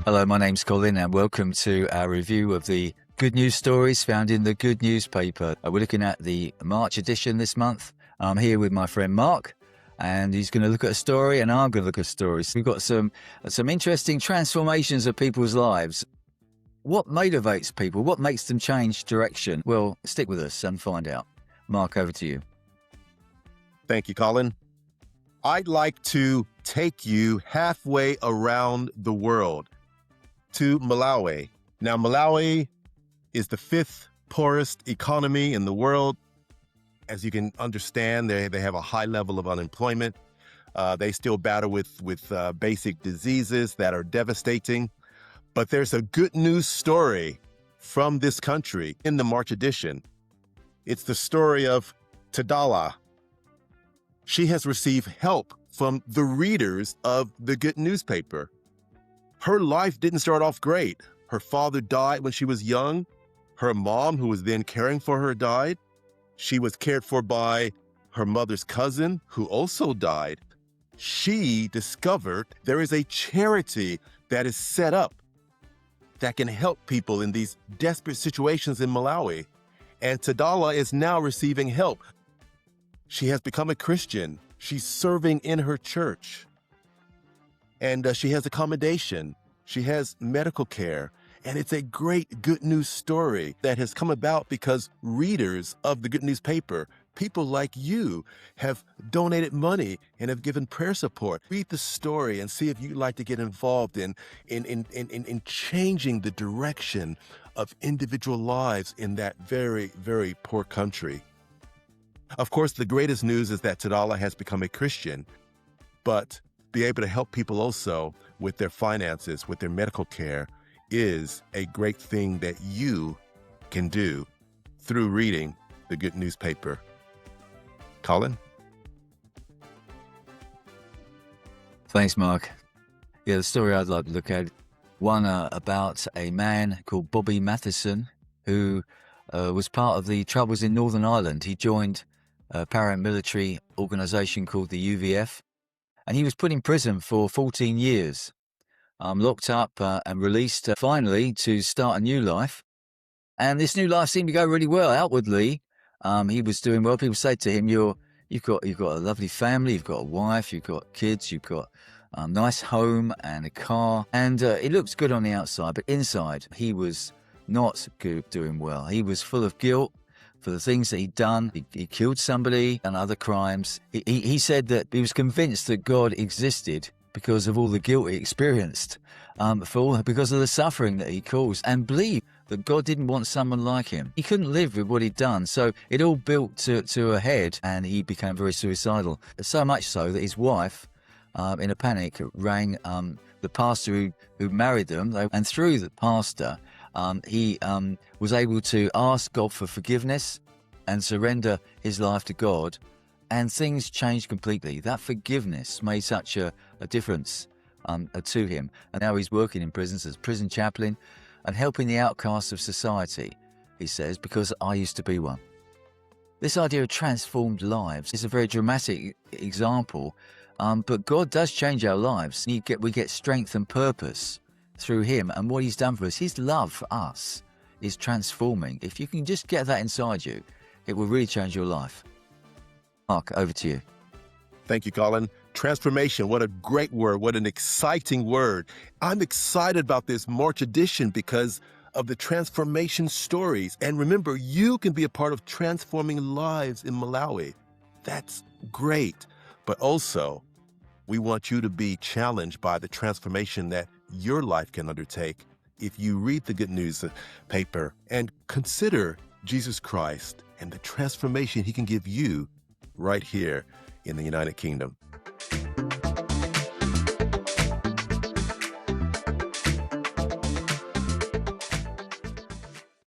Hello, my name's Colin and welcome to our review of the good news stories found in the Good Newspaper. We're looking at the March edition this month. I'm here with my friend Mark and he's going to look at a story and I'm going to look at stories. We've got some interesting transformations of people's lives. What motivates people? What makes them change direction? Well, stick with us and find out. Mark, over to you. Thank you, Colin. I'd like to take you halfway around the world to Malawi. Now, Malawi is the 5th poorest economy in the world. As you can understand, they have a high level of unemployment. They still battle with basic diseases that are devastating. But there's a good news story from this country in the March edition. It's the story of Tadala. She has received help from the readers of the Good Newspaper. Her life didn't start off great. Her father died when she was young. Her mom, who was then caring for her, died. She was cared for by her mother's cousin, who also died. She discovered there is a charity that is set up that can help people in these desperate situations in Malawi. And Tadala is now receiving help. She has become a Christian. She's serving in her church. And she has accommodation. She has medical care. And it's a great good news story that has come about because readers of the Good Newspaper, people like you, have donated money and have given prayer support. Read the story and see if you'd like to get involved in changing the direction of individual lives in that very, very poor country. Of course, the greatest news is that Tadala has become a Christian, but be able to help people also with their finances, with their medical care, is a great thing that you can do through reading the Good Newspaper. Colin? Thanks, Mark. Yeah, the story I'd like to look at, one about a man called Bobby Matthieson, who was part of the Troubles in Northern Ireland. He joined a paramilitary organisation called the UVF, and he was put in prison for 14 years, locked up and released finally to start a new life. And this new life seemed to go really well. Outwardly, he was doing well. People say to him, you've got a lovely family, you've got a wife, you've got kids, you've got a nice home and a car. And it looks good on the outside, but inside he was not good, doing well. He was full of guilt for the things that he'd done. He killed somebody and other crimes. He said that he was convinced that God existed because of all the guilt he experienced, because of the suffering that he caused, and believed that God didn't want someone like him. He couldn't live with what he'd done, so it all built to a head, and he became very suicidal. So much so that his wife, in a panic, rang the pastor who married them, and through the pastor, he was able to ask God for forgiveness and surrender his life to God, and things changed completely. That forgiveness made such a difference to him, and now he's working in prisons as prison chaplain and helping the outcasts of society, he says, because I used to be one. This idea of transformed lives is a very dramatic example, but God does change our lives. We get strength and purpose through him and what he's done for us. His love for us is transforming. If you can just get that inside you, it will really change your life. Mark, over to you. Thank you, Colin. Transformation, what a great word, what an exciting word. I'm excited about this March edition because of the transformation stories. And remember, you can be a part of transforming lives in Malawi. That's great. But also, we want you to be challenged by the transformation that your life can undertake if you read the Good Newspaper and consider Jesus Christ and the transformation he can give you right here in the United Kingdom.